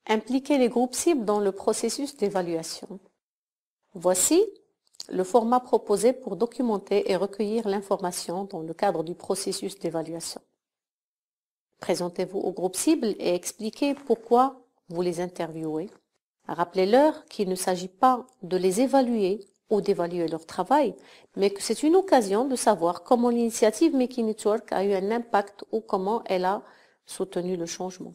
Impliquer les groupes cibles dans le processus d'évaluation. Voici le format proposé pour documenter et recueillir l'information dans le cadre du processus d'évaluation. Présentez-vous au groupe cible et expliquez pourquoi vous les interviewez. Rappelez-leur qu'il ne s'agit pas de les évaluer ou d'évaluer leur travail, mais que c'est une occasion de savoir comment l'initiative Make It Work a eu un impact ou comment elle a soutenu le changement.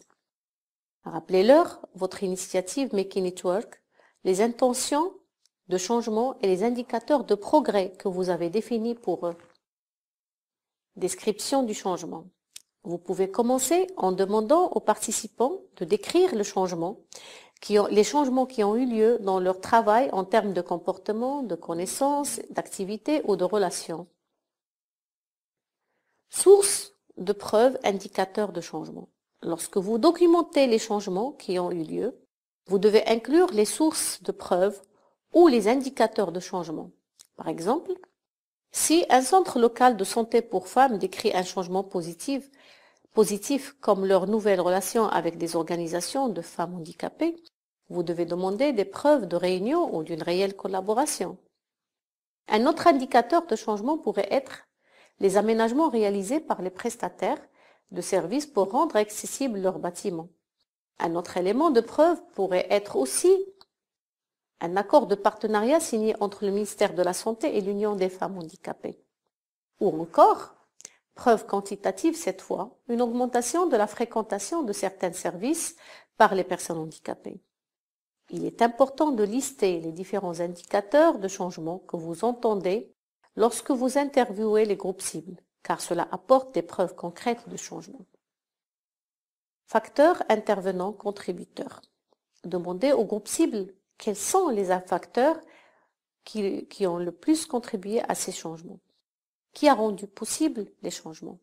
Rappelez-leur votre initiative Make It Work, les intentions de changement et les indicateurs de progrès que vous avez définis pour eux. Description du changement. Vous pouvez commencer en demandant aux participants de décrire le changement, les changements qui ont eu lieu dans leur travail en termes de comportement, de connaissances, d'activités ou de relations. Source de preuves, indicateurs de changement. Lorsque vous documentez les changements qui ont eu lieu, vous devez inclure les sources de preuves ou les indicateurs de changement. Par exemple, si un centre local de santé pour femmes décrit un changement positif comme leur nouvelle relation avec des organisations de femmes handicapées, vous devez demander des preuves de réunion ou d'une réelle collaboration. Un autre indicateur de changement pourrait être les aménagements réalisés par les prestataires de services pour rendre accessibles leurs bâtiments. Un autre élément de preuve pourrait être aussi un accord de partenariat signé entre le ministère de la Santé et l'Union des femmes handicapées. Ou encore, preuve quantitative cette fois, une augmentation de la fréquentation de certains services par les personnes handicapées. Il est important de lister les différents indicateurs de changement que vous entendez lorsque vous interviewez les groupes cibles, car cela apporte des preuves concrètes de changement. Facteurs intervenants contributeurs. Demandez au groupe cible quels sont les facteurs qui ont le plus contribué à ces changements. Qui a rendu possible les changements?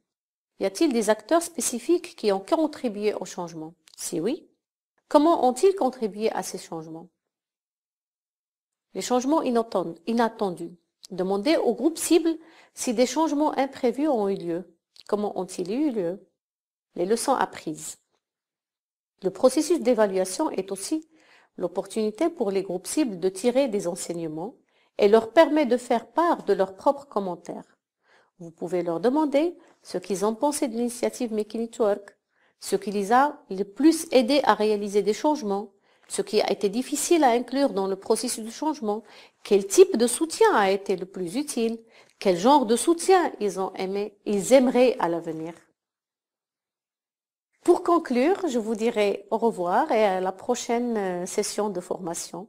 Y a-t-il des acteurs spécifiques qui ont contribué au changement? Si oui, comment ont-ils contribué à ces changements? Les changements inattendus. Demandez au groupe cible si des changements imprévus ont eu lieu. Comment ont-ils eu lieu? Les leçons apprises. Le processus d'évaluation est aussi l'opportunité pour les groupes cibles de tirer des enseignements et leur permet de faire part de leurs propres commentaires. Vous pouvez leur demander ce qu'ils ont pensé de l'initiative Make It Work, ce qui les a le plus aidés à réaliser des changements, ce qui a été difficile à inclure dans le processus de changement, quel type de soutien a été le plus utile, quel genre de soutien ils aimeraient à l'avenir. Pour conclure, je vous dirai au revoir et à la prochaine session de formation.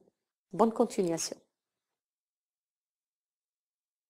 Bonne continuation.